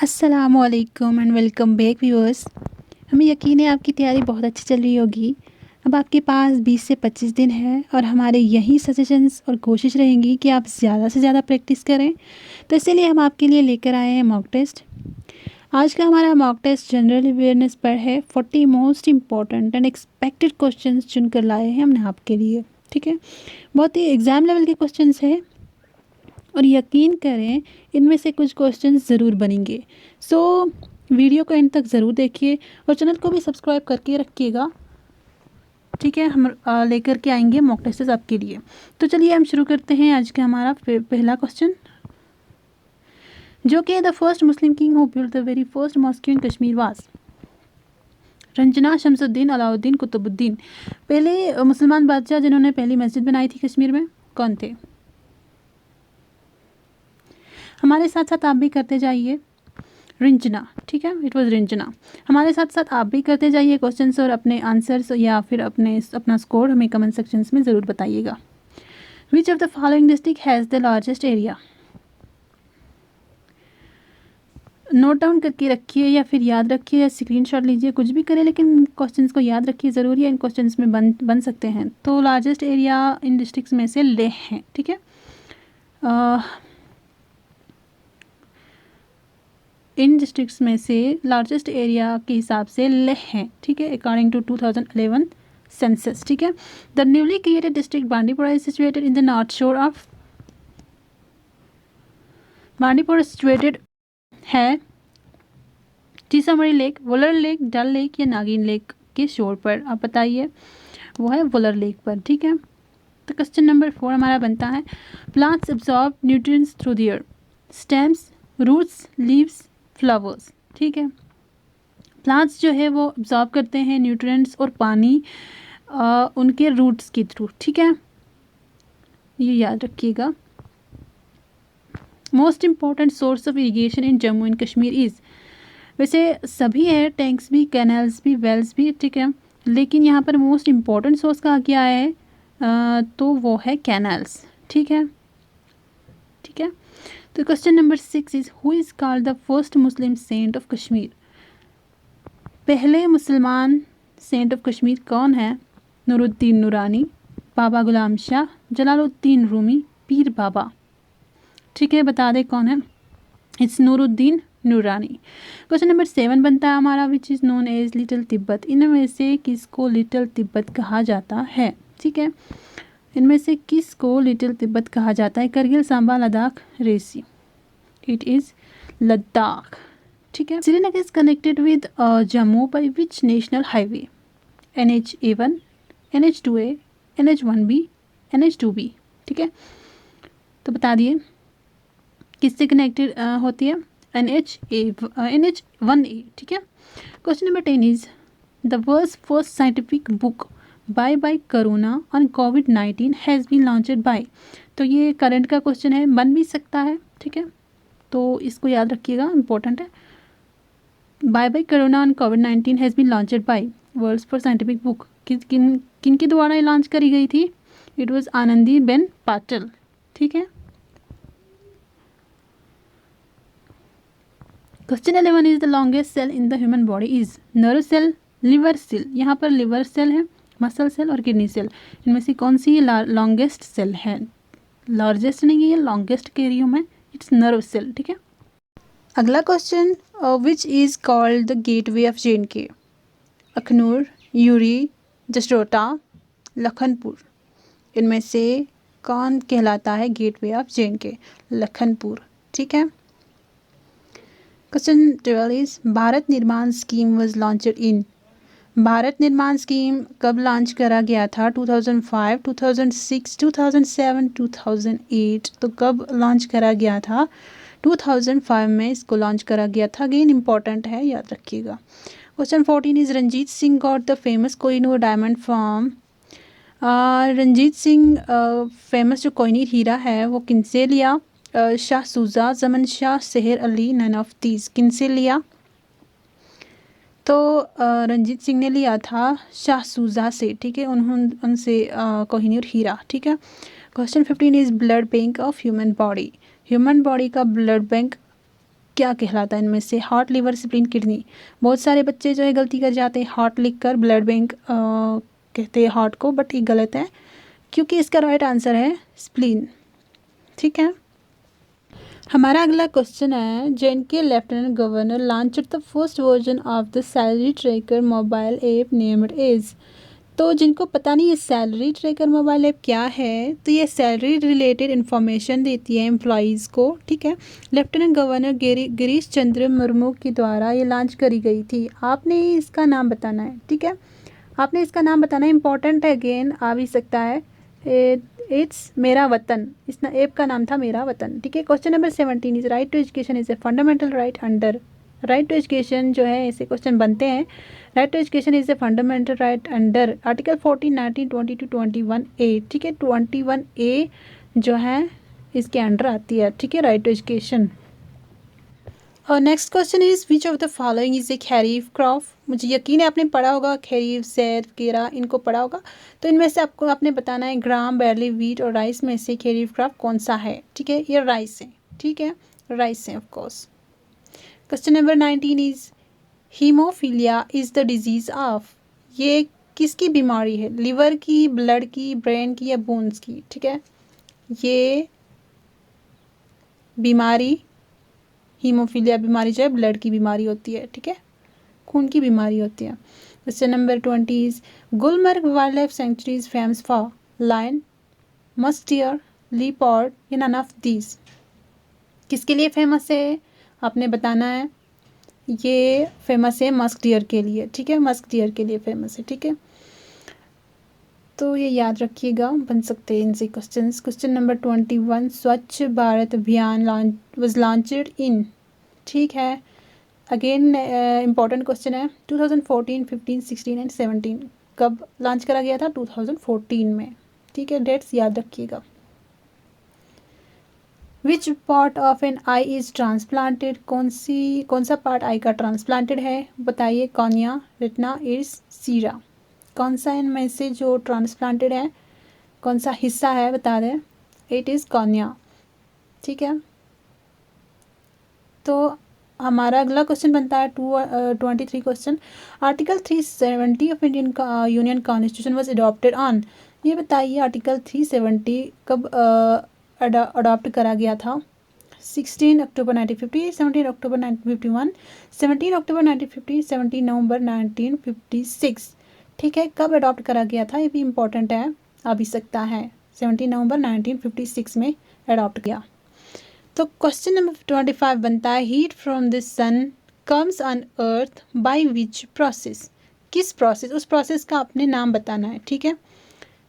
अस्सलामुअलैकुम and welcome back viewers. हमें यकीन है आपकी तैयारी बहुत अच्छी चल रही होगी। अब आपके पास 20 से 25 दिन है और हमारे यही सजेशंस और कोशिश रहेंगी कि आप ज़्यादा से ज़्यादा प्रैक्टिस करें। तो इसीलिए हम आपके लिए लेकर आए हैं मॉक टेस्ट। आज का हमारा मॉक टेस्ट जनरल अवेयरनेस पर है। 40 most important and expected questions चुनकर लाए हैं हमने आपके लिए। ठीक है, बहुत ही एग्ज़ाम लेवल के क्वेश्चंस हैं और यकीन करें इनमें से कुछ क्वेश्चंस ज़रूर बनेंगे। सो वीडियो को एंड तक ज़रूर देखिए और चैनल को भी सब्सक्राइब करके रखिएगा। ठीक है, हम लेकर के आएंगे मॉक टेस्ट आपके लिए। तो चलिए हम शुरू करते हैं आज का हमारा पहला क्वेश्चन, जो कि the first Muslim king who built the very first mosque in Kashmir was. Ranjana, Shamsuddin, Alauddin, Qutbuddin. पहले मुसलमान बादशाह जिन्होंने पहली मस्जिद बनाई थी कश्मीर में कौन थे? हमारे साथ साथ आप भी करते जाइए। रिंजना, ठीक है, इट वाज रिंजना। हमारे साथ साथ आप भी करते जाइए क्वेश्चंस और अपने आंसर्स या फिर अपना स्कोर हमें कमेंट सेक्शंस में ज़रूर बताइएगा। विच of the following district has the largest area? Note down करके रखिए या फिर याद रखिए या स्क्रीनशॉट लीजिए, कुछ भी करें लेकिन क्वेश्चंस को याद रखिए ज़रूरी है। इन क्वेश्चंस में बन सकते हैं। तो लार्जेस्ट एरिया इन डिस्ट्रिक्ट्स में से लेह हैं। ठीक है, इन डिस्ट्रिक्ट्स में से लार्जेस्ट एरिया के हिसाब से लेह हैं। ठीक है, अकॉर्डिंग टू 2011 सेंसस। ठीक है, the newly created district Bandipora is situated in the north शोर ऑफ। बांडीपुरा सिचुएटेड है Sitamarhi lake, Wular lake, Dal lake या नागिन लेक के शोर पर। आप बताइए, वो है वुलर लेक पर। ठीक है, तो क्वेश्चन नंबर 4 हमारा बनता है, plants absorb nutrients through the air. Stems, roots, leaves, flowers. ठीक है, प्लांट्स जो है वो एब्जॉर्ब करते हैं न्यूट्रिएंट्स और पानी उनके रूट्स के थ्रू। ठीक है, ये याद रखिएगा। Most important source of irrigation in Jammu and Kashmir is. वैसे सभी है, टैंक्स भी, कैनल्स भी, वेल्स भी। ठीक है, लेकिन यहाँ पर मोस्ट इम्पॉर्टेंट सोर्स कहा गया है तो वो है कैनल्स। ठीक है, ठीक है। तो question number 6 is who is called the first Muslim saint of Kashmir. पहले मुसलमान सेंट ऑफ कश्मीर कौन है? नूरुद्दीन नूरानी, बाबा गुलाम शाह, जलालुद्दीन रूमी, पीर बाबा। ठीक है, बता दें कौन है? इट्स नूरुद्दीन नूरानी। क्वेश्चन नंबर 7 बनता है हमारा, which is known as little Tibet. इनमें से किसको लिटिल तिब्बत कहा जाता है? ठीक है, इनमें से किसको लिटिल तिब्बत कहा जाता है? करगिल, सांबा, लद्दाख, रेसी। It is Ladakh. ठीक है, Srinagar is connected with Jammu by which national highway? NH-A1, NH-2A, NH-1B, NH-2B। ठीक है, तो बता दिए किससे कनेक्टेड होती है? NH-1A। ठीक है, question number 10 is the world's first scientific book by corona on COVID-19 has been launched by. तो ये करंट का क्वेश्चन है, बन भी सकता है। ठीक है, तो इसको याद रखिएगा, इंपॉर्टेंट है। By corona on COVID-19 has been launched by world's first scientific book किन के द्वारा ये लॉन्च करी गई थी? It was Anandiben Patil. ठीक है, question 11 is the longest cell in the human body is. Nerve cell, liver cell. यहाँ पर लिवर सेल है, मसल सेल और किडनी सेल। इनमें से कौन सी लॉन्गेस्ट सेल है? लार्जेस्ट नहीं है, ये लॉन्गेस्ट कह रही हूँ मैं। It's nerve cell. ठीक है, अगला question, which is called the gateway of JNK। Akhnoor, Uri, Jasrota, Lakhanpur. इनमें से कौन कहलाता है गेटवे ऑफ JNK? लखनपुर। ठीक है, क्वेश्चन 12 इज भारत निर्माण scheme was launched in. Bharat निर्माण स्कीम कब लॉन्च करा गया था? 2005, 2006, 2007, 2008। तो कब लॉन्च करा गया था? 2005 में इसको लॉन्च करा गया था। अगेन इंपॉर्टेंट है, याद रखिएगा। Question 14 is Ranjit Singh got the famous Kohinoor diamond from. Ranjit Singh famous जो कोहिनूर हीरा है वो किनसे लिया? Shah Shuja, Zaman Shah, Sehar Ali, none of these. किनसे लिया? तो रंजीत सिंह ने लिया था शाह सूजा से। ठीक है, उनसे कोहिनूर हीरा। ठीक है, question 15 is blood bank of human body. Human body का ब्लड बैंक क्या कहलाता है इनमें से? Heart, liver, spleen, kidney. बहुत सारे बच्चे जो है गलती कर जाते हैं, हार्ट लिख कर ब्लड बैंक कहते हैं हार्ट को, बट ये गलत है क्योंकि इसका राइट आंसर है स्प्लीन। ठीक है, हमारा अगला क्वेश्चन है, JNK lieutenant governor launched the first version of the salary tracker mobile app named as. तो जिनको पता नहीं ये सैलरी ट्रैकर मोबाइल ऐप क्या है, तो ये सैलरी रिलेटेड इन्फॉर्मेशन देती है एम्प्लॉयज़ को। ठीक है, लेफ्टिनेंट गवर्नर गिरीश चंद्र मुर्मू के द्वारा ये लॉन्च करी गई थी। आपने इसका नाम बताना है। ठीक है, आपने इसका नाम बताना है, इंपॉर्टेंट है, अगेन आ भी सकता है। इट्स मेरा वतन, इस ऐप का नाम था मेरा वतन। ठीक है, question number 17 is right to education is a fundamental right under. Right to education जो है ऐसे क्वेश्चन बनते हैं। Right to education is a fundamental right under article 14, 19, 20 to 21A। ठीक है, 21A जो है इसके अंडर आती है। ठीक है, राइट टू एजुकेशन। और next question is which of the following is a kharif crop. मुझे यकीन है आपने पढ़ा होगा, खरीफ, सैद वगैरह इनको पढ़ा होगा। तो इनमें से आपने बताना है ग्राम, बैरली, वीट और राइस में से खरीफ क्रॉप कौन सा है। ठीक है, ये राइस है। ठीक है, राइस है of course. Question number 19 is haemophilia is the disease of. ये किसकी बीमारी है? लिवर की, ब्लड की, ब्रेन की या बोन्स की? ठीक है, ये बीमारी, हीमोफीलिया बीमारी जो है ब्लड की बीमारी होती है। ठीक है, खून की बीमारी होती है। Question number 20 is Gulmarg wildlife sanctuary is famous for lion, musk deer, leopard या नन ऑफ दीज। किसके लिए फेमस है आपने बताना है। ये फेमस है मस्क डियर के लिए। ठीक है, मस्क डियर के लिए फेमस है। ठीक है, तो ये याद रखिएगा, बन सकते हैं इनसे क्वेश्चंस। क्वेश्चन नंबर 21 स्वच्छ भारत अभियान वाज लॉन्च्ड इन। ठीक है, अगेन इम्पॉर्टेंट क्वेश्चन है। 2014, 15, 16 एंड 17 कब लॉन्च करा गया था? 2014 में। ठीक है, डेट्स याद रखिएगा। Which part of an eye is transplanted. कौन सा पार्ट आई का ट्रांसप्लांटेड है? बताइए। कॉर्निया, रेटिना, इरिस, सीरा। कौन सा इनमें से जो ट्रांसप्लांटेड है, कौन सा हिस्सा है बता दें। It is cornea. ठीक है, तो हमारा अगला क्वेश्चन बनता है 23 question. Article 370 of Indian union constitution was adopted on. ये बताइए आर्टिकल 370 कब अडॉप्ट करा गया था? 16 अक्टूबर 1950, 17 अक्टूबर 1951, 17 अक्टूबर 1950, 17 नवंबर 1956। ठीक है, कब अडॉप्ट करा गया था? ये भी इम्पोर्टेंट है, आ भी सकता है। 17 नवंबर 1956 में अडॉप्ट किया। तो क्वेश्चन नंबर 25 बनता है heat from the sun comes on earth by which process. किस प्रोसेस, उस प्रोसेस का अपने नाम बताना है। ठीक है,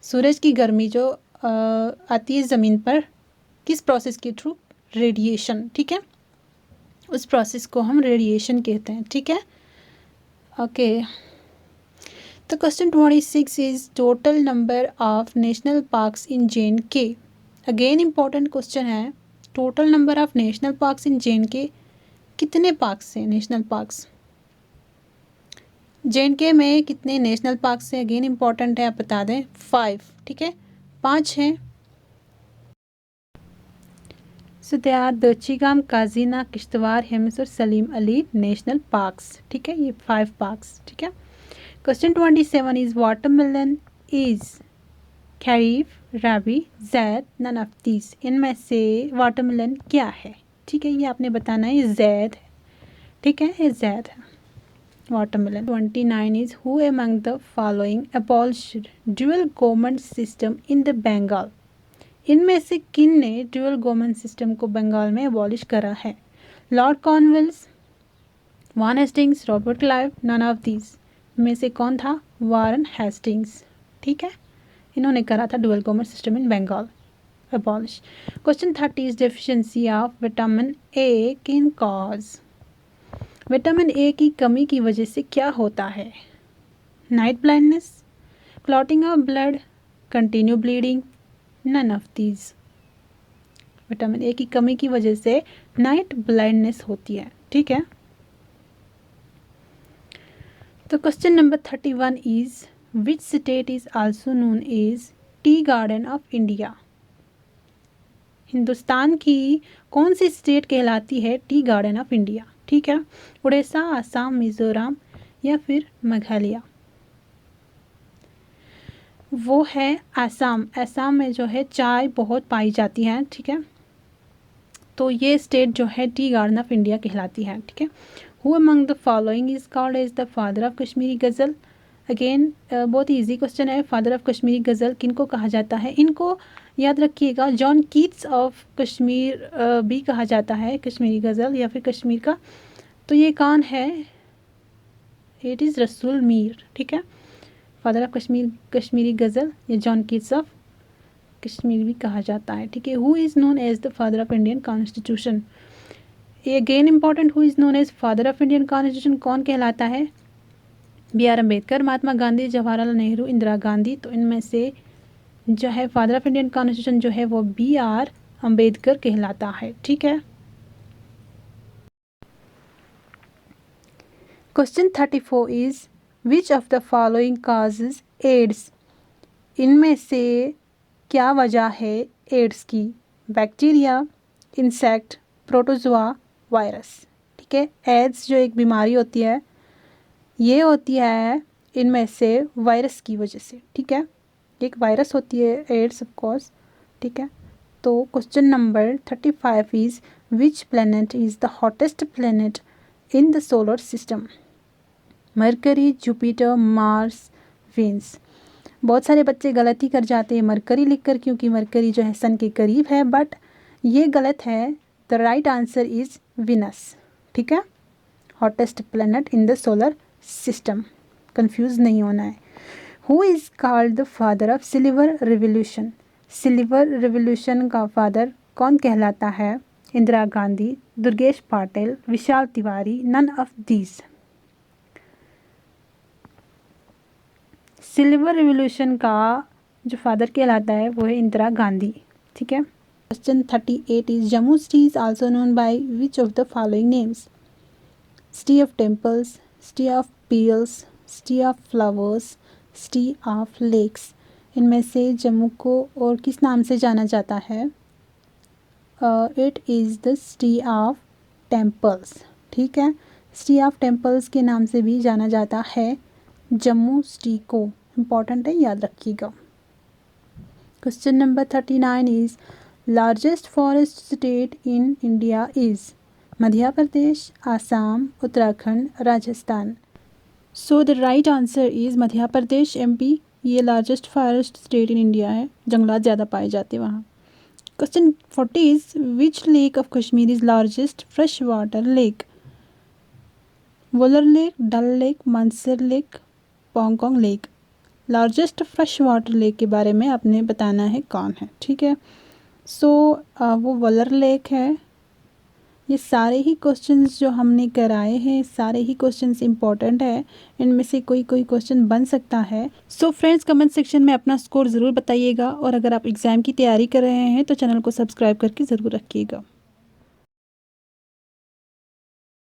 सूरज की गर्मी जो आती है ज़मीन पर, किस प्रोसेस के थ्रू? रेडिएशन। ठीक है, उस प्रोसेस को हम रेडिएशन कहते हैं। ठीक है, ओके। तो question 26 is total number of national parks in JNK. Again important question है, total number of national parks in JNK. कितने पार्क्स हैं, नेशनल पार्क्स जे.एन.के में कितने नेशनल पार्क्स हैं? अगेन इम्पॉर्टेंट है, आप बता दें। 5। ठीक है, 5 हैं। सो दे आर दर्चीगाम, काजीना, किश्तवाड़, हेमस और सलीम अली नेशनल पार्क्स। ठीक है, ये 5 पार्क्स। ठीक है, question 27 is watermelon is kharif, rabi, zaid, none of these. इनमें से वाटरमेलन क्या है? ठीक है, ये आपने बताना है, जैद है। ठीक है, ये जैद है watermelon. 29 is who among the following abolished dual government system in the Bengal. इनमें से किन ने ड्यूअल गवर्नमेंट सिस्टम को बंगाल में अबॉलिश करा है? Lord Cornwallis, Warren Hastings, Robert Clive, none of these में से कौन था? Warren Hastings. ठीक है, इन्होंने करा था dual government system in Bengal abolish. Question 30 is deficiency of vitamin A can cause. Vitamin A की कमी की वजह से क्या होता है? Night blindness, clotting of blood, continue bleeding, none of these. Vitamin A की कमी की वजह से नाइट ब्लाइंडनेस होती है। ठीक है, तो question number 31 is which state is also known as tea garden of India. Hindustan की कौन सी स्टेट कहलाती है टी गार्डन ऑफ इंडिया? ठीक है, उड़ीसा, आसाम, मिजोरम या फिर मेघालय? वो है आसाम। आसाम में जो है चाय बहुत पाई जाती है। ठीक है, तो ये स्टेट जो है टी गार्डन ऑफ इंडिया कहलाती है। ठीक है, who among the following is called as the father of Kashmiri ghazal? Again बहुत ईजी क्वेश्चन है। फादर ऑफ कश्मीरी गज़ल किनको कहा जाता है? इनको याद रखिएगा, जॉन कीट्स ऑफ कश्मीर भी कहा जाता है कश्मीरी गज़ल या फिर कश्मीर का। तो ये कौन है? इट इज़ रसूल मीर। ठीक है, फादर ऑफ कश्मीरी गज़ल या जॉन कीट्स ऑफ कश्मीर भी कहा जाता है। ठीक है, who is known as the father of Indian constitution? ये again important, who is known as father of Indian constitution कौन कहलाता है? B R Ambedkar, Mahatma Gandhi, Jawaharlal Nehru, Indira Gandhi. तो इनमें से जो है फादर ऑफ इंडियन कॉन्स्टिट्यूशन जो है वो बी आर अम्बेडकर कहलाता है। ठीक है, question 34 is which of the following causes AIDS? इनमें से क्या वजह है एड्स की? Bacteria, insect, protozoa, virus. ठीक है, एड्स जो एक बीमारी होती है ये होती है इनमें से वायरस की वजह से। ठीक है, एक वायरस होती है एड्स ऑफ कोर्स। ठीक है, तो question number 35 is which planet is the hottest planet in the solar system? Mercury, Jupiter, Mars, veins. बहुत सारे बच्चे गलती कर जाते हैं मरकरी लिखकर, क्योंकि मरकरी जो है सन के करीब है, बट ये गलत है। The right answer is Venus. ठीक है, hottest planet in the solar system, confuse नहीं होना है। Who is called the father of silver revolution? Silver revolution का फादर कौन कहलाता है? Indira Gandhi, Durgesh Patil, Vishal Tiwari, none of these. Silver revolution का जो फादर कहलाता है वो है इंदिरा गांधी। ठीक है, question 38 is Jammu city is also known by which of the following names? City of temples, city of peels, city of flowers, city of lakes. इनमें से जम्मू को और किस नाम से जाना जाता है? It is the city of temples. ठीक है, सिटी ऑफ टेम्पल्स के नाम से भी जाना जाता है जम्मू सिटी को। इम्पॉर्टेंट है, याद रखिएगा। Question number 39 is largest forest state in India is? Madhya Pradesh, Assam, Uttarakhand, Rajasthan. So the right answer is Madhya Pradesh, MP. ये largest forest state in India है, जंगलात ज़्यादा पाए जाते हैं वहाँ। Question 40 is which lake of Kashmir is largest fresh water lake? Wular lake, Dal lake, Mansar lake, Pangong lake. Largest fresh water lake के बारे में आपने बताना है कौन है। ठीक है, सो वो वुलर लेक है। ये सारे ही क्वेश्चंस जो हमने कराए हैं, सारे ही क्वेश्चंस इंपॉर्टेंट है, इनमें से कोई क्वेश्चन बन सकता है। सो फ्रेंड्स, कमेंट सेक्शन में अपना स्कोर ज़रूर बताइएगा, और अगर आप एग्ज़ाम की तैयारी कर रहे हैं तो चैनल को सब्सक्राइब करके ज़रूर रखिएगा।